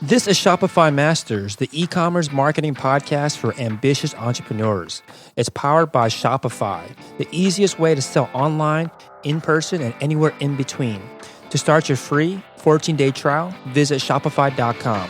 This is Shopify Masters, the e-commerce marketing podcast for ambitious entrepreneurs. It's powered by Shopify, the easiest way to sell online, in person, and anywhere in between. To start your free 14-day trial, visit shopify.com.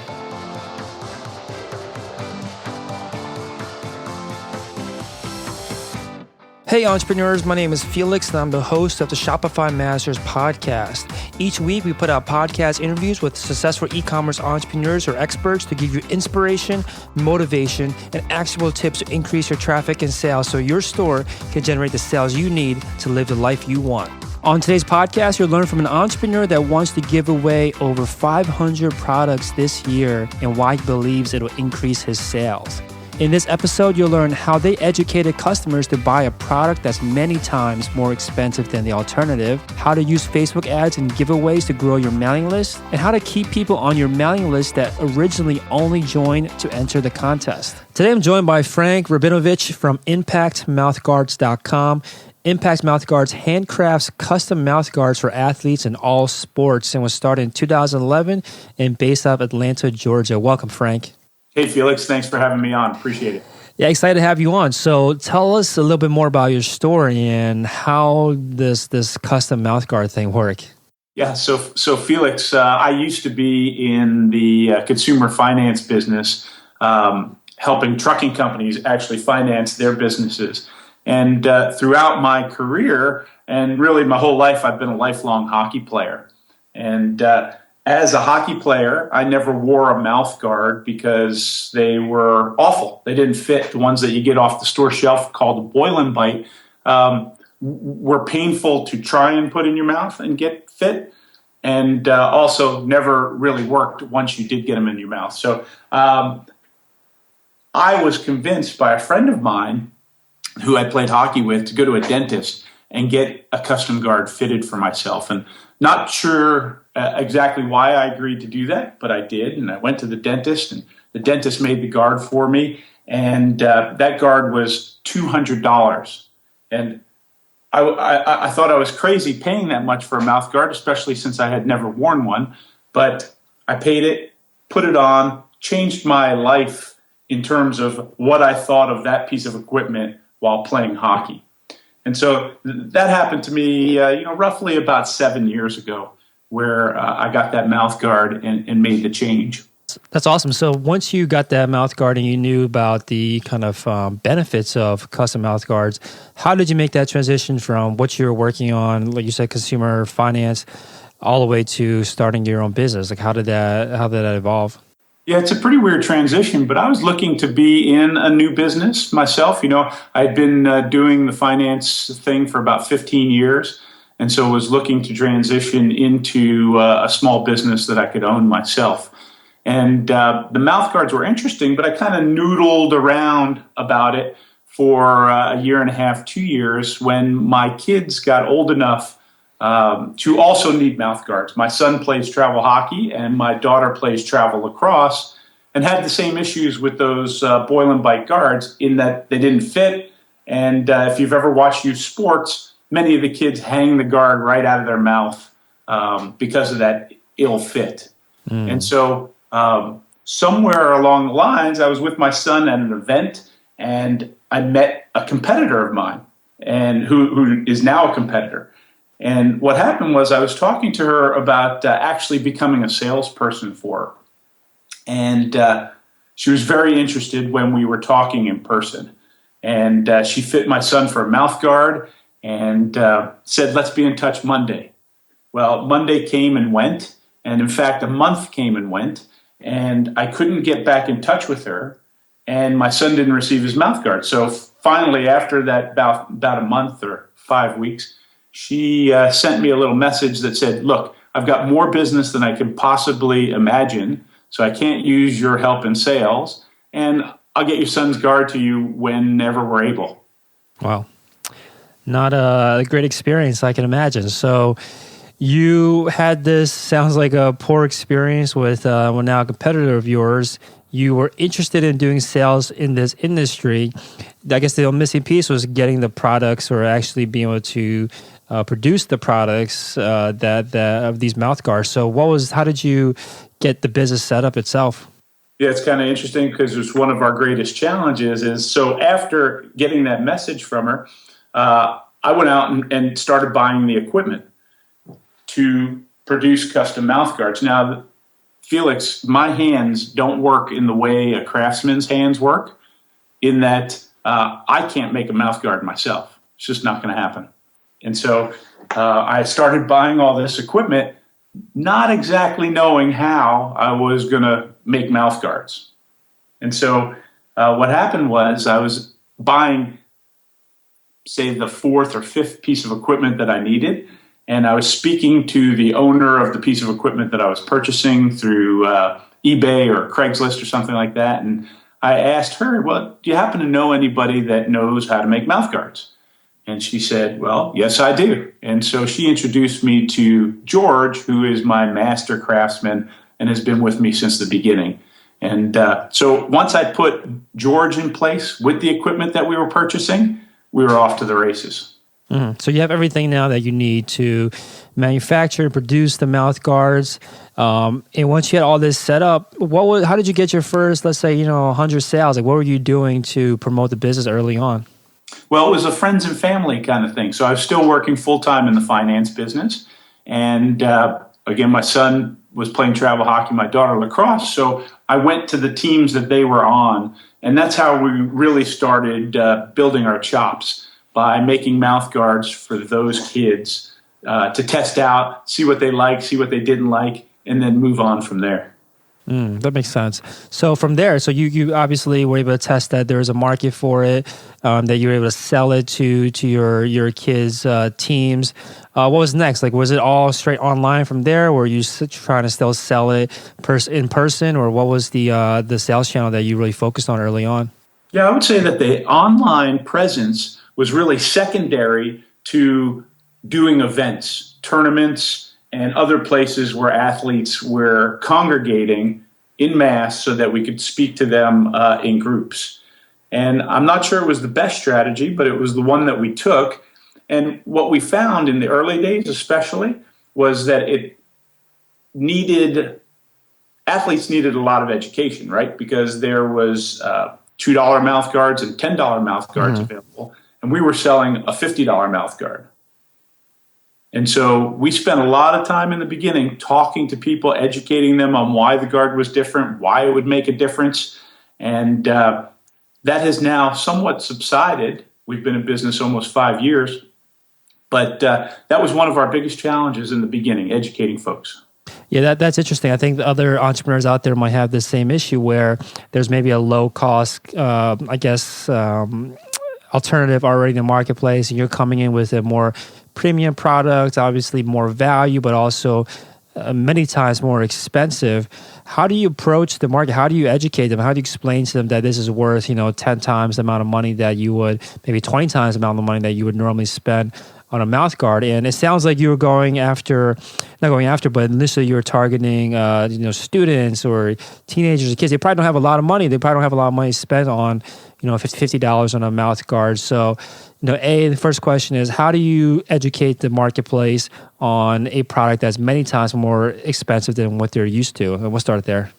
Hey entrepreneurs, my name is Felix and I'm the host of the Shopify Masters podcast. Each week we put out podcast interviews with successful e-commerce entrepreneurs or experts to give you inspiration, motivation, and actionable tips to increase your traffic and sales so your store can generate the sales you need to live the life you want. On today's podcast, you'll learn from an entrepreneur that wants to give away over 500 products this year and why he believes it'll increase his sales. In this episode, you'll learn how they educated customers to buy a product that's many times more expensive than the alternative, how to use Facebook ads and giveaways to grow your mailing list, and how to keep people on your mailing list that originally only joined to enter the contest. Today, I'm joined by Frank Rabinovich from ImpactMouthguards.com. Impact Mouthguards handcrafts custom mouthguards for athletes in all sports and was started in 2011 and based out of Atlanta, Georgia. Welcome, Frank. Hey, Felix. Thanks for having me on. Appreciate it. Yeah, excited to have you on. So tell us a little bit more about your story and how this custom mouthguard thing work. Yeah, so Felix, I used to be in the consumer finance business, helping trucking companies actually finance their businesses. And throughout my career, and really my whole life, I've been a lifelong hockey player. And as a hockey player, I never wore a mouth guard because they were awful. They didn't fit. The ones that you get off the store shelf called a boil and bite were painful to try and put in your mouth and get fit, and also never really worked once you did get them in your mouth. So I was convinced by a friend of mine who I played hockey with to go to a dentist and get a custom guard fitted for myself. And not sure exactly why I agreed to do that, but I did. And I went to the dentist, and the dentist made the guard for me. And that guard was $200. And I thought I was crazy paying that much for a mouth guard, especially since I had never worn one. But I paid it, put it on, changed my life in terms of what I thought of that piece of equipment while playing hockey. And so that happened to me, roughly about 7 years ago, where I got that mouth guard and made the change. That's awesome. So once you got that mouth guard and you knew about the kind of benefits of custom mouth guards, how did you make that transition from what you were working on, like you said, consumer finance, all the way to starting your own business? Like how did that evolve? Yeah, it's a pretty weird transition, but I was looking to be in a new business myself. I'd been doing the finance thing for about 15 years, and so was looking to transition into a small business that I could own myself. And the mouth guards were interesting, but I kind of noodled around about it for a year and a half, 2 years, when my kids got old enough to also need mouth guards. My son plays travel hockey and my daughter plays travel lacrosse, and had the same issues with those boil and bite guards in that they didn't fit. And if you've ever watched youth sports, many of the kids hang the guard right out of their mouth because of that ill fit. And so somewhere along the lines, I was with my son at an event, and I met a competitor of mine, and who is now a competitor. And what happened was I was talking to her about actually becoming a salesperson for her. And she was very interested when we were talking in person. And she fit my son for a mouth guard and said, let's be in touch Monday. Well, Monday came and went. And in fact, a month came and went. And I couldn't get back in touch with her. And my son didn't receive his mouth guard. So finally, after that, about a month or 5 weeks, she sent me a little message that said, look, I've got more business than I can possibly imagine, so I can't use your help in sales, and I'll get your son's guard to you whenever we're able. Wow. Not a great experience, I can imagine. So you had this, sounds like a poor experience with now a competitor of yours. You were interested in doing sales in this industry. I guess the missing piece was getting the products or actually being able to produce the products that of these mouth guards. So how did you get the business set up itself? Yeah, it's kind of interesting because it's one of our greatest challenges is so after getting that message from her, I went out and started buying the equipment to produce custom mouth guards. Now, Felix, my hands don't work in the way a craftsman's hands work, in that I can't make a mouth guard myself. It's just not going to happen. And so I started buying all this equipment, not exactly knowing how I was going to make mouth guards. And so what happened was I was buying, say, the fourth or fifth piece of equipment that I needed. And I was speaking to the owner of the piece of equipment that I was purchasing through eBay or Craigslist or something like that. And I asked her, well, do you happen to know anybody that knows how to make mouth guards? And she said, well, yes, I do. And so she introduced me to George, who is my master craftsman and has been with me since the beginning. And so once I put George in place with the equipment that we were purchasing, we were off to the races. Mm-hmm. So you have everything now that you need to manufacture and produce the mouth guards. And once you had all this set up, how did you get your first, let's say, 100 sales? Like, what were you doing to promote the business early on? Well, it was a friends and family kind of thing. So I was still working full-time in the finance business. And again, my son was playing travel hockey, my daughter lacrosse. So I went to the teams that they were on. And that's how we really started building our chops, by making mouth guards for those kids to test out, see what they liked, see what they didn't like, and then move on from there. That makes sense. So from there, so you obviously were able to test that there was a market for it, that you were able to sell it to your kids' teams. What was next? Like, was it all straight online from there? Or were you trying to still sell it in person, or what was the sales channel that you really focused on early on? Yeah, I would say that the online presence was really secondary to doing events, tournaments, and other places where athletes were congregating en masse so that we could speak to them in groups. And I'm not sure it was the best strategy, but it was the one that we took. And what we found in the early days especially was that athletes needed a lot of education, right? Because there was $2 mouth guards and $10 mouth guards available. And we were selling a $50 mouth guard. And so we spent a lot of time in the beginning talking to people, educating them on why the guard was different, why it would make a difference. And that has now somewhat subsided. We've been in business almost 5 years. But that was one of our biggest challenges in the beginning, educating folks. Yeah, that's interesting. I think the other entrepreneurs out there might have the same issue where there's maybe a low cost, alternative already in the marketplace, and you're coming in with a more premium product, obviously more value, but also many times more expensive. How do you approach the market? How do you educate them? How do you explain to them that this is worth, 10 times the amount of money that you would, maybe 20 times the amount of money that you would normally spend on a mouth guard? And it sounds like you were but initially you were targeting, students or teenagers or kids. They probably don't have a lot of money. They probably don't have a lot of money to spend on, $50 on a mouth guard. So, the first question is, how do you educate the marketplace on a product that's many times more expensive than what they're used to? And we'll start there.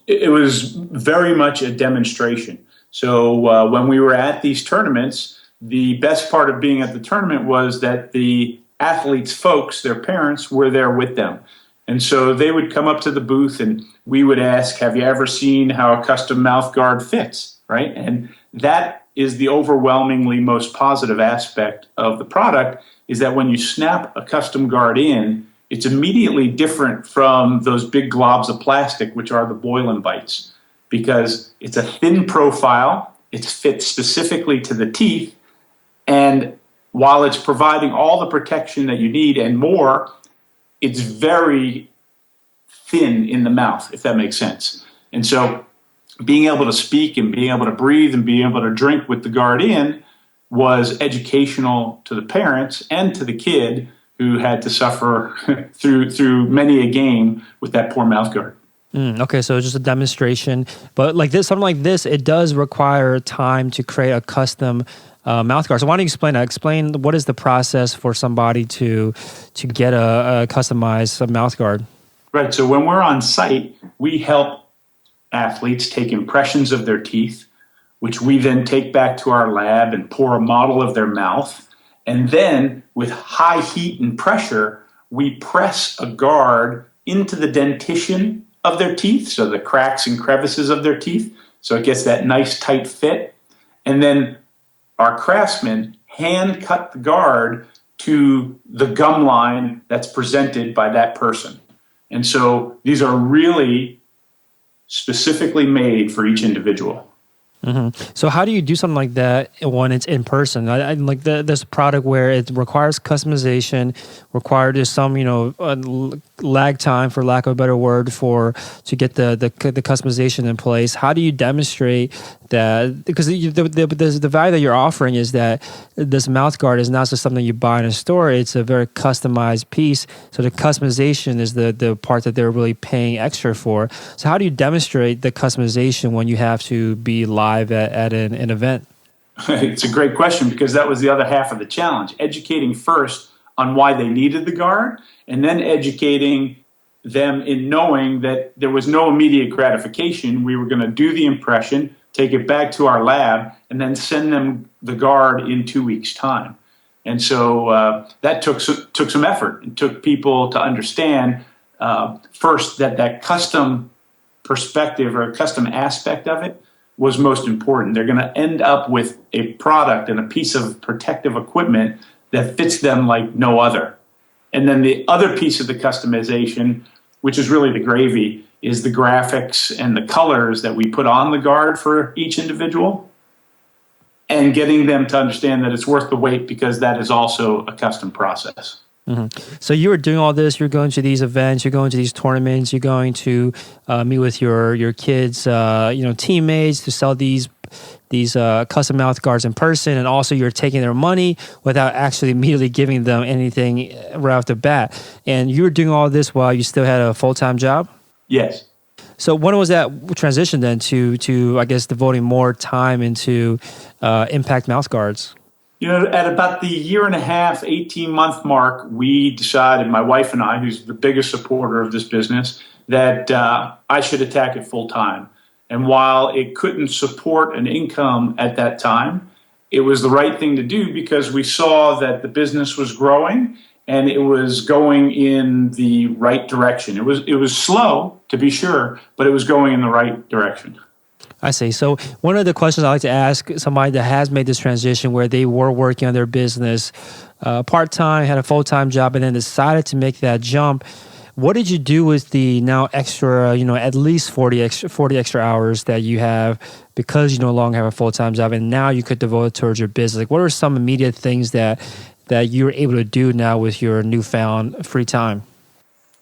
It was very much a demonstration. So when we were at these tournaments, the best part of being at the tournament was that the athletes' folks, their parents, were there with them. And so they would come up to the booth and we would ask, have you ever seen how a custom mouth guard fits, right? And that is the overwhelmingly most positive aspect of the product, is that when you snap a custom guard in, it's immediately different from those big globs of plastic, which are the Boylan bites, because it's a thin profile, it's fit specifically to the teeth, and while it's providing all the protection that you need and more, it's very thin in the mouth, if that makes sense. And so being able to speak and being able to breathe and being able to drink with the guard in was educational to the parents and to the kid who had to suffer through many a game with that poor mouth guard. Okay, so it's just a demonstration, but like this, something like this, it does require time to create a custom mouth guard. So why don't you explain that? Explain what is the process for somebody to get a customized mouth guard. Right. So when we're on site, we help athletes take impressions of their teeth, which we then take back to our lab and pour a model of their mouth. And then with high heat and pressure, we press a guard into the dentition of their teeth, so the cracks and crevices of their teeth, so it gets that nice tight fit. And then our craftsmen hand cut the guard to the gum line that's presented by that person. And so these are really specifically made for each individual. So how do you do something like that when it's in person? I like this product where it requires customization, there's some lag time, for lack of a better word, to get the customization in place. How do you demonstrate that? Because the value that you're offering is that this mouth guard is not just something you buy in a store; it's a very customized piece. So the customization is the part that they're really paying extra for. So how do you demonstrate the customization when you have to be live at an event? It's a great question, because that was the other half of the challenge. Educating first on why they needed the guard, and then educating them in knowing that there was no immediate gratification. We were going to do the impression, take it back to our lab, and then send them the guard in 2 weeks' time. And so that took some effort. It took people to understand first that custom perspective or custom aspect of it was most important. They're going to end up with a product and a piece of protective equipment that fits them like no other. And then the other piece of the customization, which is really the gravy, is the graphics and the colors that we put on the guard for each individual, and getting them to understand that it's worth the wait, because that is also a custom process. So you were doing all this. You're going to these events. You're going to these tournaments. You're going to meet with your kids, teammates, to sell these custom mouth guards in person, and also you're taking their money without actually immediately giving them anything right off the bat. And you were doing all this while you still had a full-time job? Yes. So when was that transition then to I guess devoting more time into Impact mouth guards? At about the 18-month mark, we decided, my wife and I, who's the biggest supporter of this business, that I should attack it full time. And while it couldn't support an income at that time, it was the right thing to do, because we saw that the business was growing and it was going in the right direction. It was slow, to be sure, but it was going in the right direction. I see. So one of the questions I like to ask somebody that has made this transition, where they were working on their business part-time, had a full-time job, and then decided to make that jump, what did you do with the now extra, at least 40 extra hours that you have, because you no longer have a full-time job and now you could devote it towards your business? Like, what are some immediate things that you're able to do now with your newfound free time?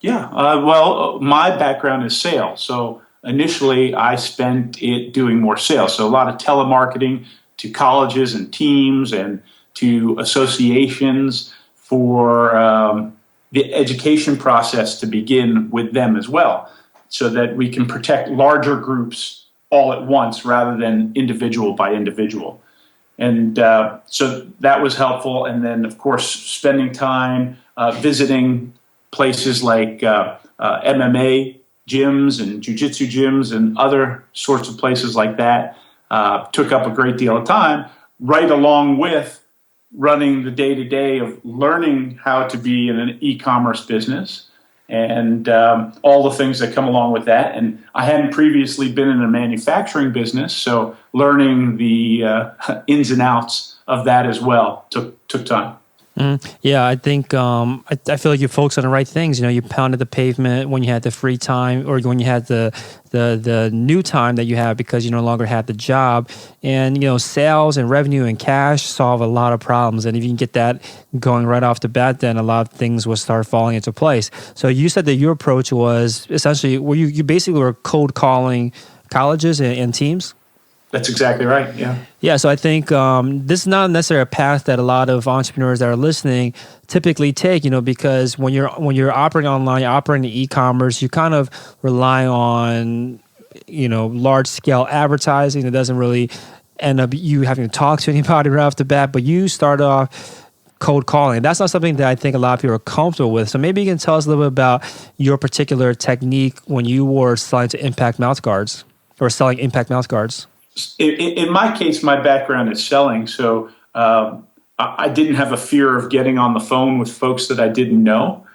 Yeah. Well, my background is sales. So initially, I spent it doing more sales. So a lot of telemarketing to colleges and teams and to associations for the education process to begin with them as well, so that we can protect larger groups all at once rather than individual by individual. And so that was helpful. And then, of course, spending time visiting places like MMA gyms and jiu-jitsu gyms and other sorts of places like that took up a great deal of time, right along with running the day-to-day of learning how to be in an e-commerce business and all the things that come along with that. And I hadn't previously been in a manufacturing business, so learning the ins and outs of that as well took time. Yeah, I think I feel like you focused on the right things. You pounded the pavement when you had the free time, or when you had the new time that you have because you no longer had the job. And sales and revenue and cash solve a lot of problems. And if you can get that going right off the bat, then a lot of things will start falling into place. So you said that your approach was essentially, you basically were cold calling colleges and teams? That's exactly right. Yeah. Yeah, so I think this is not necessarily a path that a lot of entrepreneurs that are listening typically take. Because when you're operating online, you're operating e-commerce, you kind of rely on large scale advertising. It doesn't really end up you having to talk to anybody right off the bat, but you start off cold calling. That's not something that I think a lot of people are comfortable with. So maybe you can tell us a little bit about your particular technique when you were selling to Impact Mouth Guards or selling Impact Mouth Guards. In my case, my background is selling, so I didn't have a fear of getting on the phone with folks that I didn't know.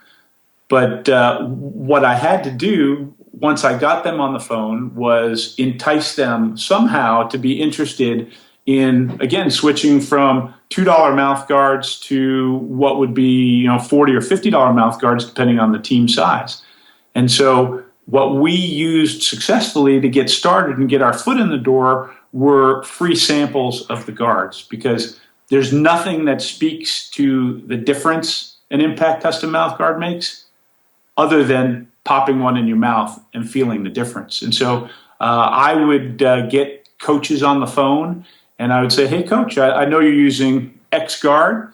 But what I had to do once I got them on the phone was entice them somehow to be interested in, again, switching from $2 mouth guards to what would be $40 or $50 mouth guards, depending on the team size. And so what we used successfully to get started and get our foot in the door were free samples of the guards, because there's nothing that speaks to the difference an Impact Custom Mouth Guard makes other than popping one in your mouth and feeling the difference. And so I would get coaches on the phone and I would say, hey, coach, I know you're using X guard.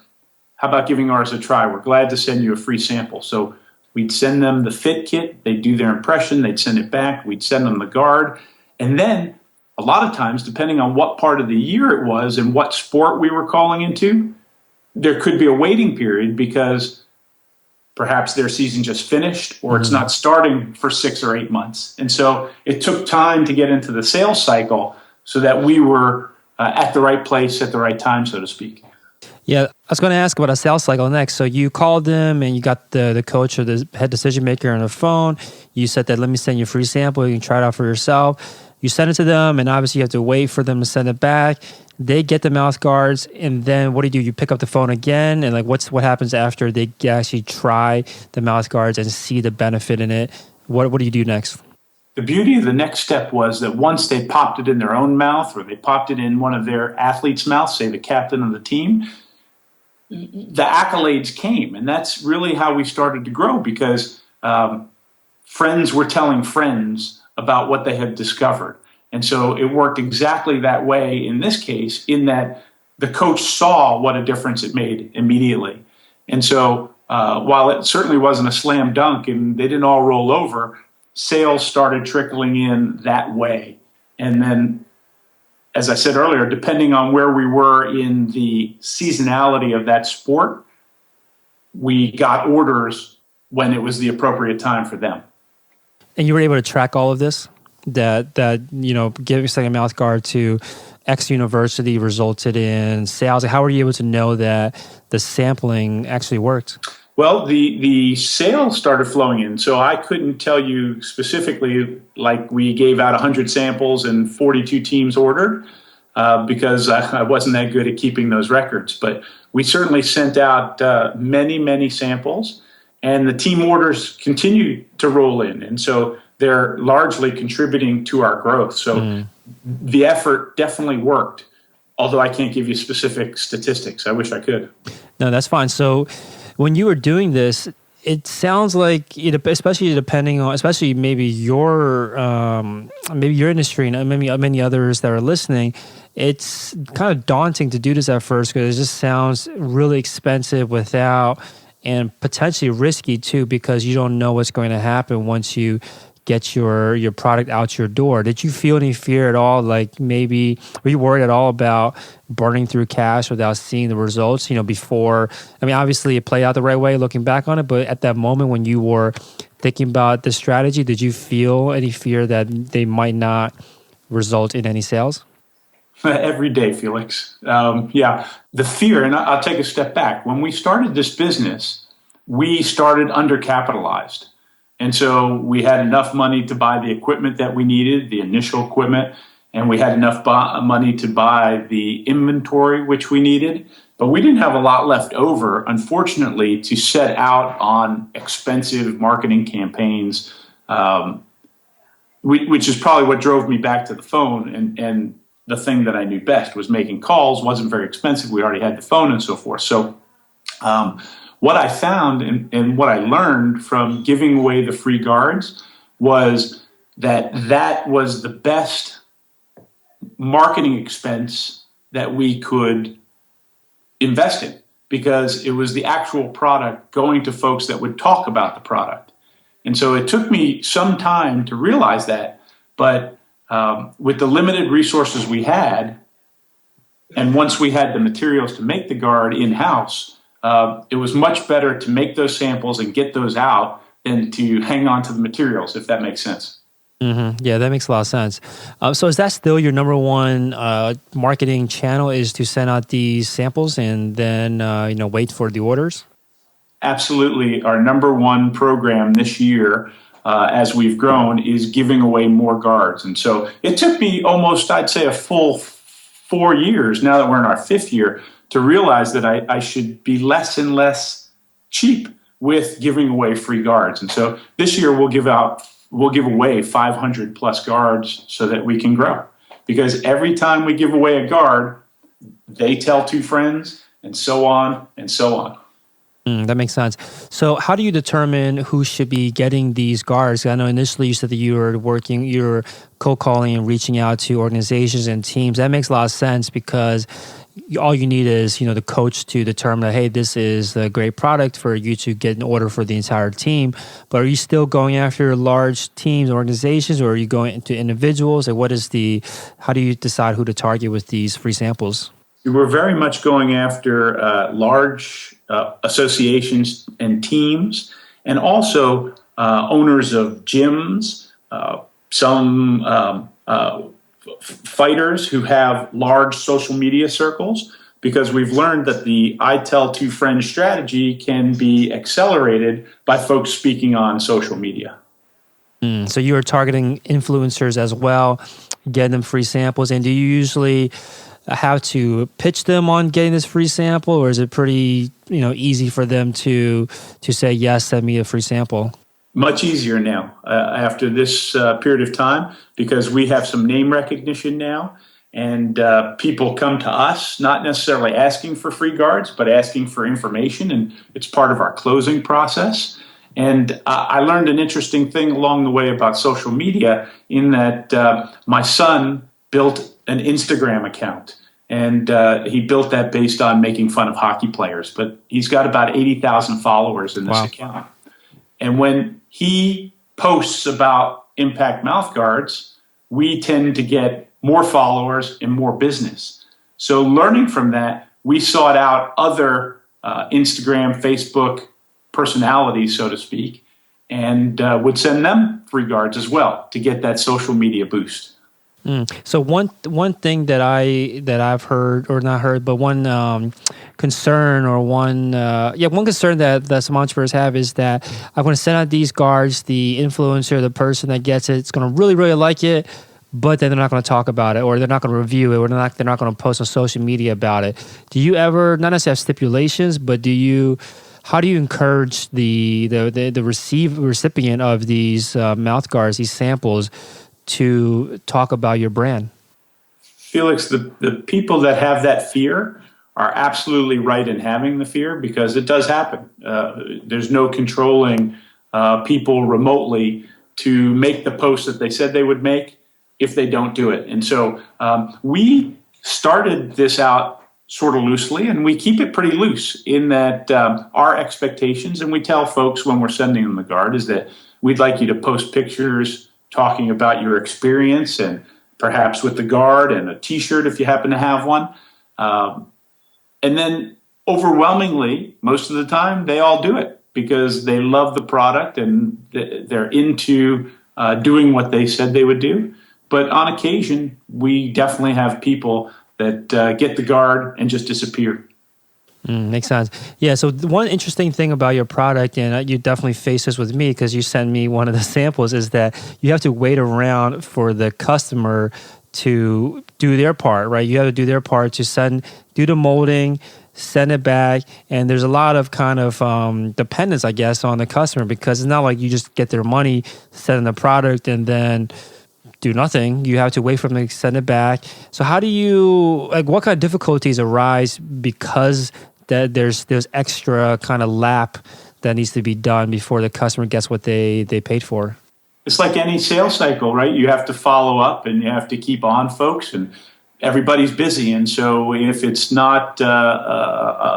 How about giving ours a try? We're glad to send you a free sample. So we'd send them the fit kit. They'd do their impression. They'd send it back. We'd send them the guard. And then a lot of times, depending on what part of the year it was and what sport we were calling into, there could be a waiting period because perhaps their season just finished or it's not starting for 6 or 8 months. And so it took time to get into the sales cycle so that we were at the right place at the right time, so to speak. Yeah, I was going to ask about a sales cycle next. So you called them and you got the coach or the head decision maker on the phone. You said that, let me send you a free sample. You can try it out for yourself. You send it to them, and obviously you have to wait for them to send it back. They get the mouth guards, and then what do? You pick up the phone again, and like what happens after they actually try the mouth guards and see the benefit in it? What do you do next? The beauty of the next step was that once they popped it in their own mouth or they popped it in one of their athletes' mouths, say the captain of the team, the accolades came. And that's really how we started to grow, because friends were telling friends about what they had discovered. And so it worked exactly that way in this case, in that the coach saw what a difference it made immediately. And so while it certainly wasn't a slam dunk and they didn't all roll over, sales started trickling in that way. And then, as I said earlier, depending on where we were in the seasonality of that sport, we got orders when it was the appropriate time for them. And you were able to track all of this? That giving a mouth guard to X university resulted in sales? How were you able to know that the sampling actually worked? Well, the sales started flowing in. So I couldn't tell you specifically, like we gave out 100 samples and 42 teams ordered, because I wasn't that good at keeping those records. But we certainly sent out many, many samples, and the team orders continued to roll in. And so they're largely contributing to our growth. So the effort definitely worked, although I can't give you specific statistics. I wish I could. No, that's fine. So when you were doing this, it sounds like, especially depending on, especially maybe your industry and maybe many others that are listening, it's kind of daunting to do this at first because it just sounds really expensive and potentially risky too, because you don't know what's going to happen once you get your product out your door. Did you feel any fear at all? Like maybe, were you worried at all about burning through cash without seeing the results, before? I mean, obviously it played out the right way looking back on it, but at that moment when you were thinking about the strategy, did you feel any fear that they might not result in any sales? Every day, Felix. The fear, and I'll take a step back. When we started this business, we started undercapitalized. And so we had enough money to buy the equipment that we needed, the initial equipment, and we had enough money to buy the inventory which we needed. But we didn't have a lot left over, unfortunately, to set out on expensive marketing campaigns, which is probably what drove me back to the phone. And the thing that I knew best was making calls. Wasn't very expensive. We already had the phone and so forth. So what I found and what I learned from giving away the free guards was that was the best marketing expense that we could invest in, because it was the actual product going to folks that would talk about the product. And so it took me some time to realize that, but with the limited resources we had, and once we had the materials to make the guard in-house, it was much better to make those samples and get those out than to hang on to the materials, if that makes sense. Mm-hmm. Yeah, that makes a lot of sense. So is that still your number one marketing channel, is to send out these samples and then wait for the orders? Absolutely. Our number one program this year, as we've grown, is giving away more guards. And so it took me almost, I'd say, a full 4 years, now that we're in our 5th year, to realize that I should be less and less cheap with giving away free guards. And so this year we'll give away 500 plus guards so that we can grow. Because every time we give away a guard, they tell 2 friends, and so on and so on. That makes sense. So how do you determine who should be getting these guards? I know initially you said that you're cold calling and reaching out to organizations and teams. That makes a lot of sense, because all you need is, the coach to determine that, hey, this is a great product for you to get an order for the entire team. But are you still going after large teams, organizations, or are you going into individuals? Like, how do you decide who to target with these free samples? We're very much going after large associations and teams, and also owners of gyms, some fighters who have large social media circles, because we've learned that the I tell 2 friends strategy can be accelerated by folks speaking on social media. So you're targeting influencers as well, getting them free samples. And do you usually have to pitch them on getting this free sample, or is it pretty easy for them to say, yes, send me a free sample? Much easier now after this period of time, because we have some name recognition now, and people come to us not necessarily asking for free guards, but asking for information, and it's part of our closing process. And I learned an interesting thing along the way about social media, in that my son built an Instagram account, and he built that based on making fun of hockey players. But he's got about 80,000 followers in this account. And when he posts about Impact mouth guards, we tend to get more followers and more business. So learning from that, we sought out other Instagram, Facebook personalities, so to speak, and would send them free guards as well to get that social media boost. So one thing that I've heard, or not heard, but one concern, or one concern that some entrepreneurs have, is that I'm going to send out these guards, the influencer, the person that gets it, it's going to really, really like it, but then they're not going to talk about it, or they're not going to review it, or they're not going to post on social media about it. Do you ever, not necessarily have stipulations, but how do you encourage the recipient of these mouth guards, these samples, to talk about your brand? Felix, the people that have that fear are absolutely right in having the fear, because it does happen. There's no controlling people remotely to make the post that they said they would make if they don't do it. And so we started this out sort of loosely, and we keep it pretty loose in that our expectations, and we tell folks when we're sending them the guard, is that we'd like you to post pictures talking about your experience, and perhaps with the guard and a t-shirt if you happen to have one. And then overwhelmingly, most of the time, they all do it because they love the product and they're into doing what they said they would do. But on occasion, we definitely have people that get the guard and just disappear. Makes sense. Yeah. So one interesting thing about your product, and you definitely face this with me because you sent me one of the samples, is that you have to wait around for the customer to do their part, right? You have to do their part to do the molding, send it back. And there's a lot of kind of dependence, I guess, on the customer, because it's not like you just get their money, send the product, and then do nothing. You have to wait for them to send it back. So how do you, what kind of difficulties arise because that there's extra kind of lap that needs to be done before the customer gets what they paid for? It's like any sales cycle, right? You have to follow up and you have to keep on folks, and everybody's busy. And so if it's not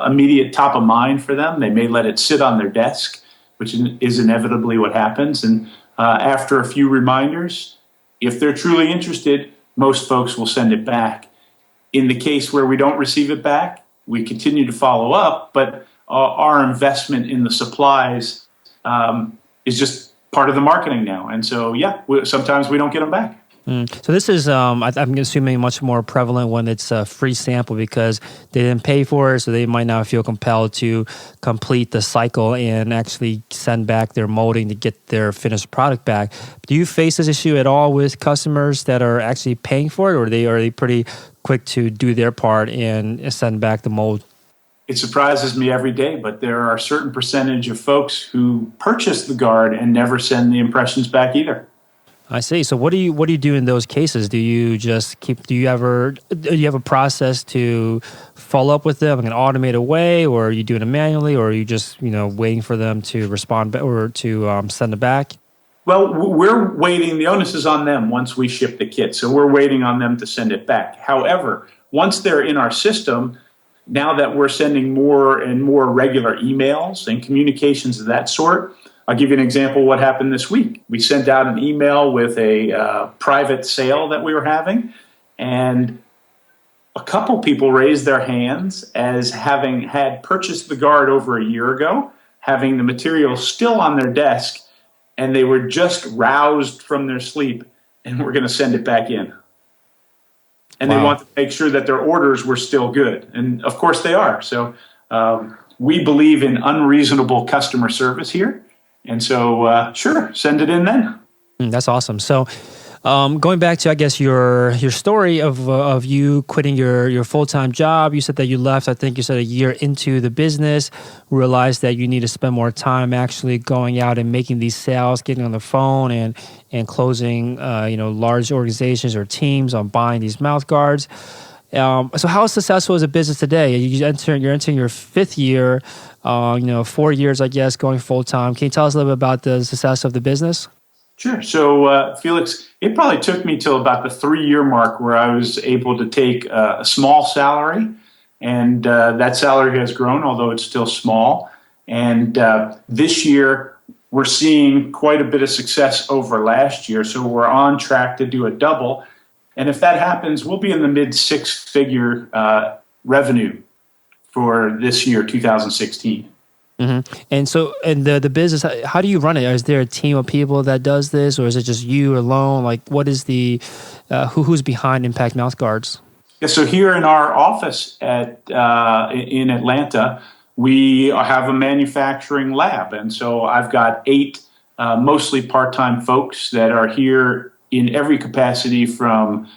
immediate top of mind for them, they may let it sit on their desk, which is inevitably what happens. And after a few reminders, if they're truly interested, most folks will send it back. In the case where we don't receive it back, we continue to follow up, but our investment in the supplies is just part of the marketing now. And so, sometimes we don't get them back. So this is, I'm assuming, much more prevalent when it's a free sample because they didn't pay for it, so they might not feel compelled to complete the cycle and actually send back their molding to get their finished product back. Do you face this issue at all with customers that are actually paying for it, or are they pretty quick to do their part and send back the mold? It surprises me every day, but there are a certain percentage of folks who purchase the guard and never send the impressions back either. I see. So what do you do in those cases? Do you have a process to follow up with them in an automated way, or are you doing it manually, or are you just waiting for them to respond or to send it back? Well, we're waiting. The onus is on them once we ship the kit, so we're waiting on them to send it back. However, once they're in our system, now that we're sending more and more regular emails and communications of that sort, I'll give you an example of what happened this week. We sent out an email with a private sale that we were having, and a couple people raised their hands as having had purchased the guard over a year ago, having the material still on their desk, and they were just roused from their sleep, and we're going to send it back in. And They want to make sure that their orders were still good. And of course they are. So we believe in unreasonable customer service here. And so, sure, send it in then. That's awesome. So, going back to, I guess, your story of you quitting your full-time job, you said that you left, I think you said a year into the business, realized that you need to spend more time actually going out and making these sales, getting on the phone and closing, large organizations or teams on buying these mouth guards. So how successful is a business today? You're entering your fifth year, 4 years, I guess, going full time. Can you tell us a little bit about the success of the business? Sure. So, Felix, it probably took me till about the 3-year mark where I was able to take a small salary, and that salary has grown, although it's still small. And this year, we're seeing quite a bit of success over last year. So we're on track to do a double. And if that happens, we'll be in the mid 6-figure revenue for this year, 2016. Mm-hmm. And the business, how do you run it? Is there a team of people that does this, or is it just you alone? Like, what is the who's behind Impact Mouth Guards? Yeah, so here in our office in Atlanta, we have a manufacturing lab, and so I've got 8 mostly part-time folks that are here in every capacity, from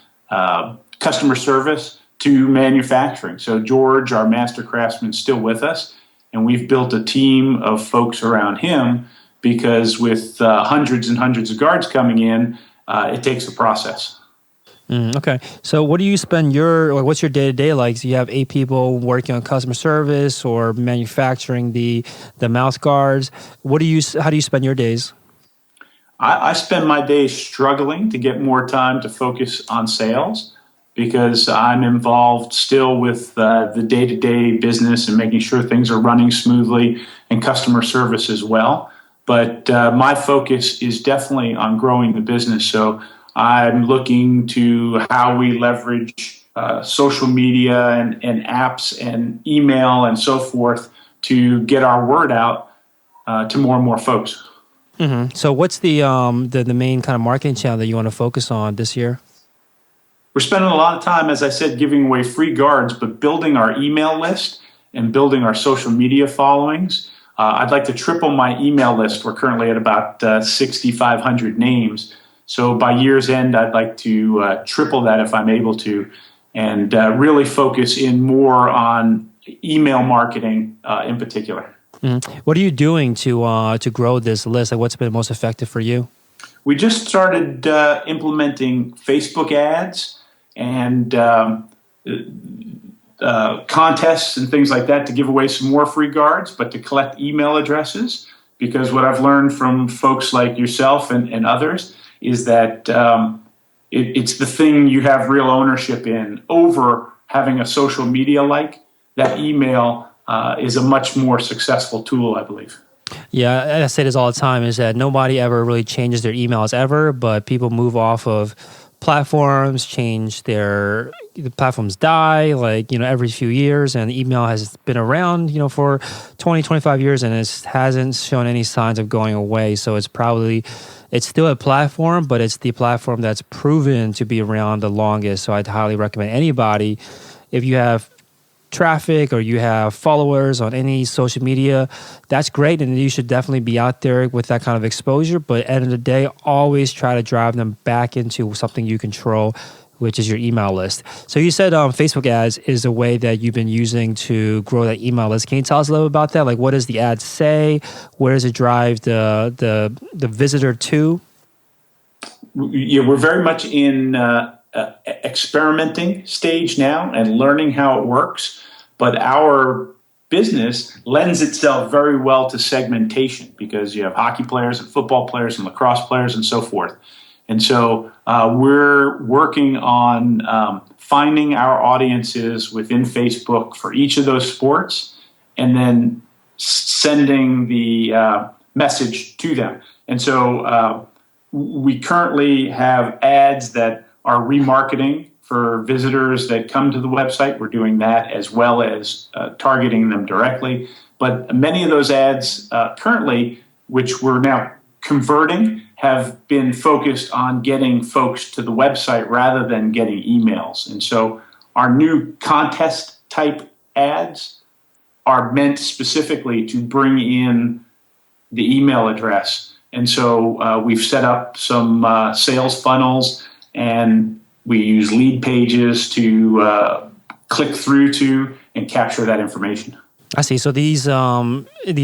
customer service to manufacturing. So George, our master craftsman, is still with us, and we've built a team of folks around him because with hundreds and hundreds of guards coming in, it takes a process. Okay. So what do you spend what's your day-to-day like? So you have 8 people working on customer service or manufacturing the mouth guards. How do you spend your days? I spend my days struggling to get more time to focus on sales because I'm involved still with the day-to-day business and making sure things are running smoothly, and customer service as well. But my focus is definitely on growing the business. So I'm looking to how we leverage social media and apps and email and so forth to get our word out to more and more folks. Mm-hmm. So what's the main kind of marketing channel that you want to focus on this year? We're spending a lot of time, as I said, giving away free guards, but building our email list and building our social media followings. I'd like to triple my email list. We're currently at about 6,500 names. So by year's end, I'd like to triple that if I'm able to, and really focus in more on email marketing in particular. Mm-hmm. What are you doing to grow this list? Like, what's been most effective for you? We just started implementing Facebook ads and contests and things like that to give away some more free guards, but to collect email addresses because what I've learned from folks like yourself and others is that it's the thing you have real ownership in over having a social media like. That email is a much more successful tool, I believe. Yeah, I say this all the time, is that nobody ever really changes their emails ever, but people move off of platforms, the platforms die every few years, and email has been around, for 20, 25 years, and it hasn't shown any signs of going away. So it's still a platform, but it's the platform that's proven to be around the longest. So I'd highly recommend anybody, if you have traffic or you have followers on any social media, that's great, and you should definitely be out there with that kind of exposure. But at the end of the day, always try to drive them back into something you control, which is your email list. So you said Facebook ads is a way that you've been using to grow that email list. Can you tell us a little bit about that? Like, what does the ad say? Where does it drive the visitor to? Yeah, we're very much in experimenting stage now and learning how it works. But our business lends itself very well to segmentation because you have hockey players and football players and lacrosse players and so forth. And so we're working on finding our audiences within Facebook for each of those sports and then sending the message to them. And so we currently have ads that are remarketing for visitors that come to the website. We're doing that as well as targeting them directly. But many of those ads currently, which we're now converting, have been focused on getting folks to the website rather than getting emails. And so our new contest type ads are meant specifically to bring in the email address. And so we've set up some sales funnels, and we use lead pages to click through to and capture that information. I see. So these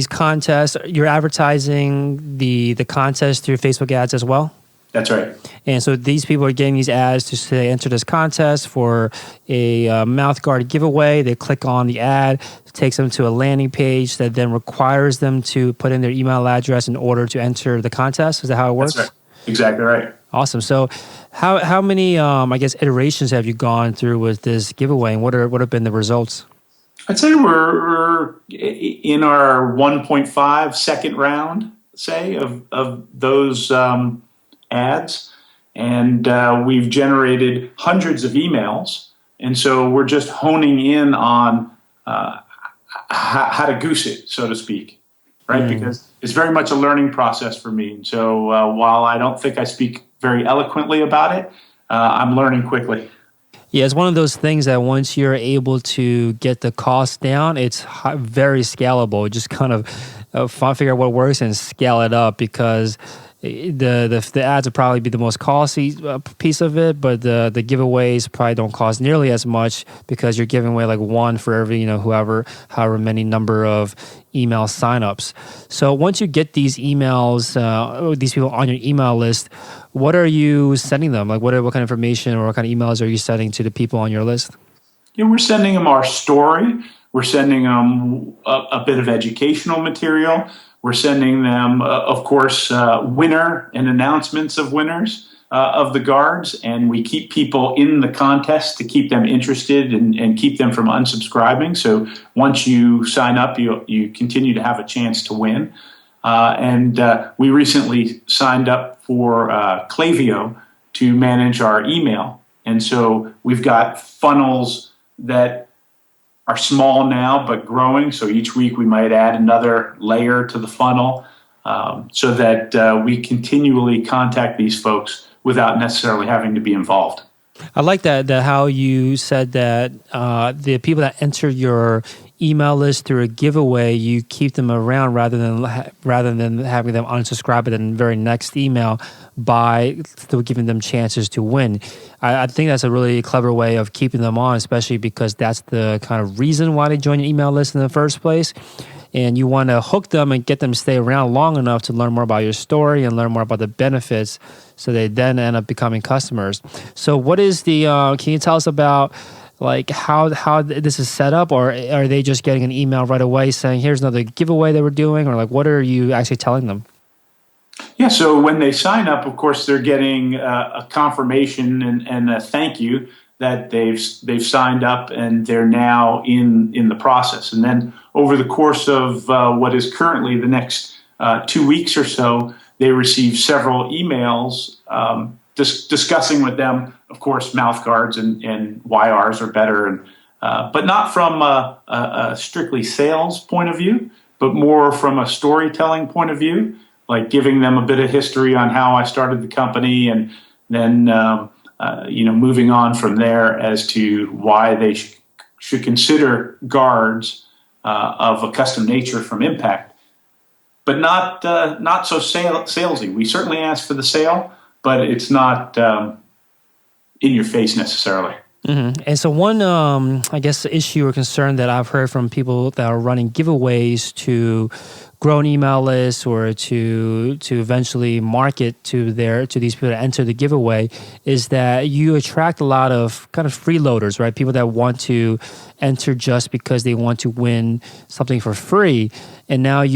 contests, you're advertising the contest through Facebook ads as well? That's right. And so these people are getting these ads to say, enter this contest for a mouth guard giveaway. They click on the ad, it takes them to a landing page that then requires them to put in their email address in order to enter the contest. Is that how it works? That's right. Exactly right. Awesome. So how many, iterations have you gone through with this giveaway, and what have been the results? I'd say we're in our 1.5 second round, say, of those ads. And we've generated hundreds of emails. And so we're just honing in on how to goose it, so to speak, right? Because it's very much a learning process for me. And so while I don't think I speak very eloquently about it, I'm learning quickly. Yeah, it's one of those things that once you're able to get the cost down, it's very scalable. Just kind of figure out what works and scale it up, because the ads would probably be the most costly piece of it, but the giveaways probably don't cost nearly as much, because you're giving away like one for every however many number of email signups. So once you get these emails, these people on your email list, what are you sending them? Like what kind of information or what kind of emails are you sending to the people on your list? Yeah, we're sending them our story. We're sending them a bit of educational material. We're sending them, of course, winner and announcements of winners of the guards. And we keep people in the contest to keep them interested and keep them from unsubscribing. So once you sign up, you continue to have a chance to win. And we recently signed up for Klaviyo to manage our email. And so we've got funnels that are small now but growing. So each week we might add another layer to the funnel so that we continually contact these folks without necessarily having to be involved. I like that how you said that the people that enter your email list through a giveaway, you keep them around rather than having them unsubscribe in the very next email by still giving them chances to win. I think that's a really clever way of keeping them on, especially because that's the kind of reason why they join your email list in the first place. And you want to hook them and get them to stay around long enough to learn more about your story and learn more about the benefits, so they then end up becoming customers. So what is can you tell us about like how this is set up, or are they just getting an email right away saying, here's another giveaway that we're doing, or like what are you actually telling them? Yeah, so when they sign up, of course, they're getting a confirmation and a thank you that they've signed up and they're now in the process. And then over the course of what is currently the next 2 weeks or so, they receive several emails discussing with them, of course, mouth guards and why ours are better, and but not from a strictly sales point of view, but more from a storytelling point of view, like giving them a bit of history on how I started the company, and then moving on from there as to why they should consider guards of a custom nature from Impact, but not so salesy. We certainly ask for the sale, but it's not in your face necessarily. Mm-hmm. And so one, I guess, issue or concern that I've heard from people that are running giveaways to grow an email list or to eventually market to these people to enter the giveaway is that you attract a lot of kind of freeloaders, right? People that want to enter just because they want to win something for free. And now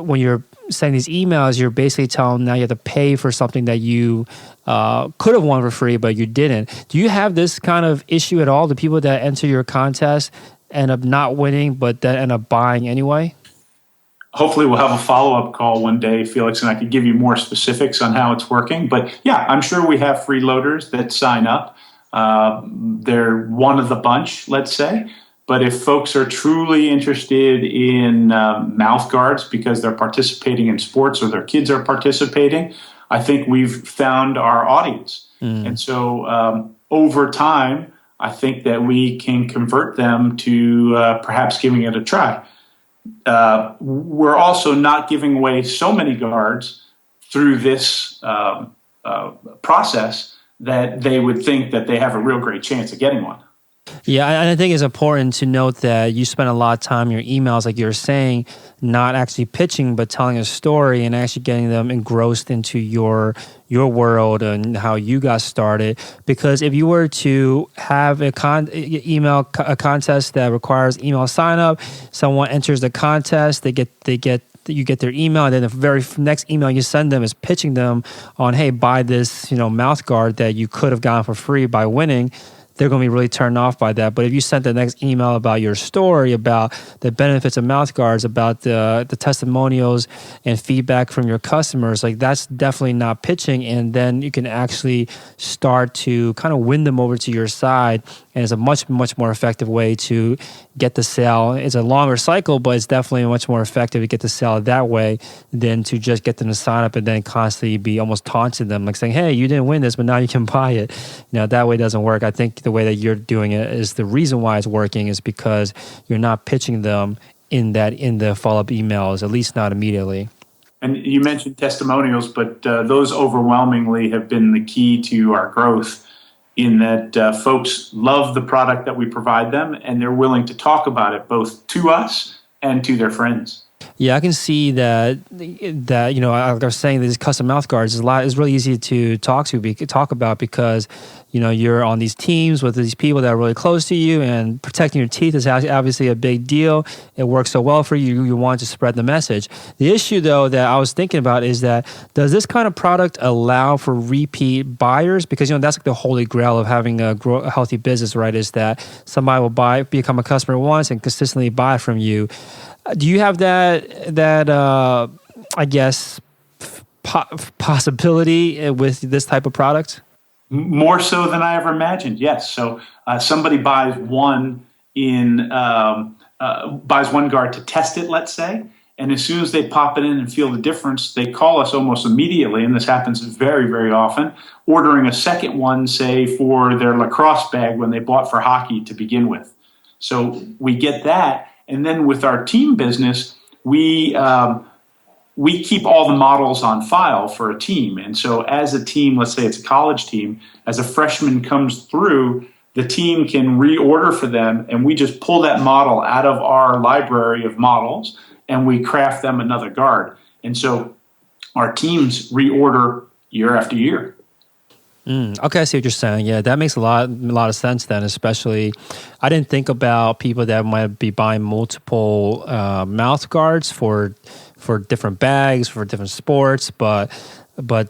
when you're sending these emails, you're basically telling them now you have to pay for something that you could have won for free, but you didn't. Do you have this kind of issue at all? The people that enter your contest end up not winning, but then end up buying anyway? Hopefully we'll have a follow-up call one day, Felix, and I can give you more specifics on how it's working. But yeah, I'm sure we have freeloaders that sign up. They're one of the bunch, let's say. But if folks are truly interested in mouth guards because they're participating in sports or their kids are participating, I think we've found our audience. And so over time, I think that we can convert them to perhaps giving it a try. We're also not giving away so many guards through this process that they would think that they have a real great chance of getting one. Yeah, and I think it's important to note that you spend a lot of time in your emails, like you're saying, not actually pitching, but telling a story and actually getting them engrossed into your world and how you got started. Because if you were to have a contest that requires email sign up, someone enters the contest, you get their email, and then the very next email you send them is pitching them on, hey, buy this, mouth guard that you could have gotten for free by winning. They're going to be really turned off by that. But if you sent the next email about your story, about the benefits of mouth guards, about the testimonials and feedback from your customers, like that's definitely not pitching. And then you can actually start to kind of win them over to your side. And it's a much, much more effective way to get the sale. It's a longer cycle, but it's definitely much more effective to get the sale that way than to just get them to sign up and then constantly be almost taunting them, like saying, hey, you didn't win this, but now you can buy it. That way doesn't work. I think the way that you're doing it is the reason why it's working is because you're not pitching them in the follow-up emails, at least not immediately. And you mentioned testimonials, but those overwhelmingly have been the key to our growth, in that folks love the product that we provide them, and they're willing to talk about it both to us and to their friends. Yeah, I can see that like I was saying, these custom mouth guards is really easy to talk about because you're on these teams with these people that are really close to you, and protecting your teeth is obviously a big deal. It works so well for you. You want to spread the message. The issue, though, that I was thinking about is that does this kind of product allow for repeat buyers? Because that's like the holy grail of having a healthy business, right? Is that somebody will become a customer once and consistently buy from you. Do you have that I guess possibility with this type of product? More so than I ever imagined. Yes. So somebody buys one guard to test it, let's say, and as soon as they pop it in and feel the difference, they call us almost immediately, and this happens very, very often, ordering a second one, say, for their lacrosse bag when they bought for hockey to begin with. So we get that, and then with our team business, we keep all the models on file for a team. And so as a team, let's say it's a college team, as a freshman comes through, the team can reorder for them, and we just pull that model out of our library of models, and we craft them another guard. And so our teams reorder year after year. Okay, I see what you're saying. Yeah, that makes a lot of sense then, especially I didn't think about people that might be buying multiple mouth guards for different bags, for different sports, but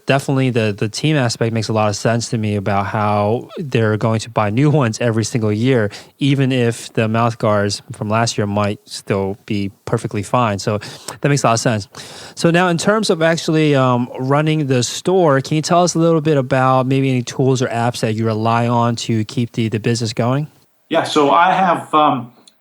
definitely the team aspect makes a lot of sense to me about how they're going to buy new ones every single year, even if the mouth guards from last year might still be perfectly fine. So that makes a lot of sense. So now in terms of actually running the store, can you tell us a little bit about maybe any tools or apps that you rely on to keep the business going? Yeah, so I have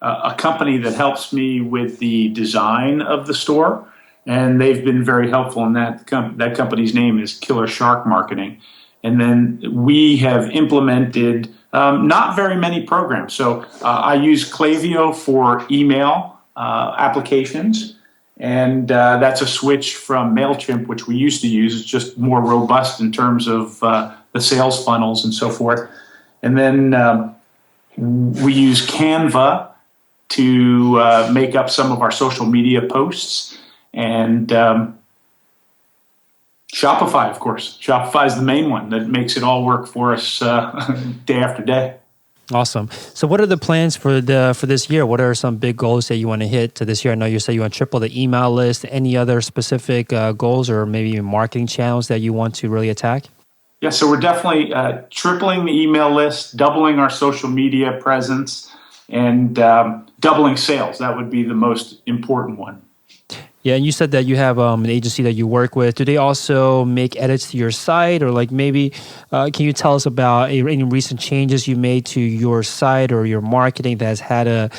a company that helps me with the design of the store. And they've been very helpful in that. That company's name is Killer Shark Marketing. And then we have implemented not very many programs. So I use Klaviyo for email applications. And that's a switch from MailChimp, which we used to use. It's just more robust in terms of the sales funnels and so forth. And then we use Canva to make up some of our social media posts. And Shopify, of course. Shopify is the main one that makes it all work for us day after day. Awesome. So what are the plans for this year? What are some big goals that you want to hit to this year? I know you said you want to triple the email list. Any other specific goals or maybe even marketing channels that you want to really attack? Yeah, so we're definitely tripling the email list, doubling our social media presence, and doubling sales. That would be the most important one. Yeah, and you said that you have an agency that you work with. Do they also make edits to your site, or like maybe can you tell us about any recent changes you made to your site or your marketing that has had a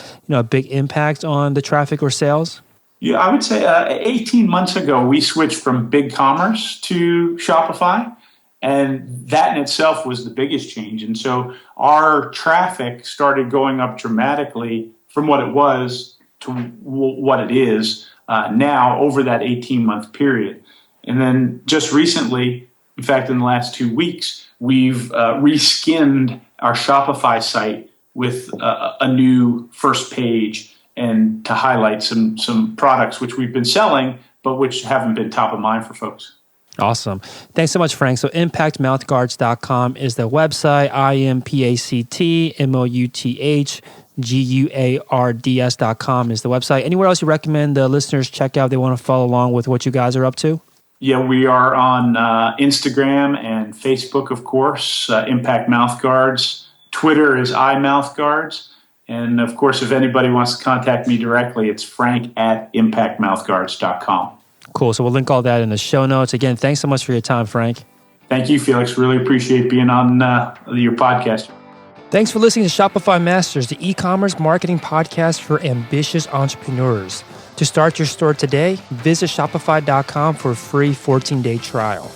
big impact on the traffic or sales? Yeah, I would say 18 months ago we switched from BigCommerce to Shopify, and that in itself was the biggest change. And so our traffic started going up dramatically from what it was to what it is now over that 18-month period. And then just recently, in fact, in the last 2 weeks, we've reskinned our Shopify site with a new first page and to highlight some products which we've been selling, but which haven't been top of mind for folks. Awesome. Thanks so much, Frank. So impactmouthguards.com is the website, impactmouthguards.com is the website. Anywhere else you recommend the listeners check out if they want to follow along with what you guys are up to? Yeah, we are on Instagram and Facebook, of course, Impact Mouthguards. Twitter is iMouthguards. And of course, if anybody wants to contact me directly, it's frank@impactmouthguards.com. Cool. So we'll link all that in the show notes. Again, thanks so much for your time, Frank. Thank you, Felix. Really appreciate being on your podcast. Thanks for listening to Shopify Masters, the e-commerce marketing podcast for ambitious entrepreneurs. To start your store today, visit shopify.com for a free 14-day trial.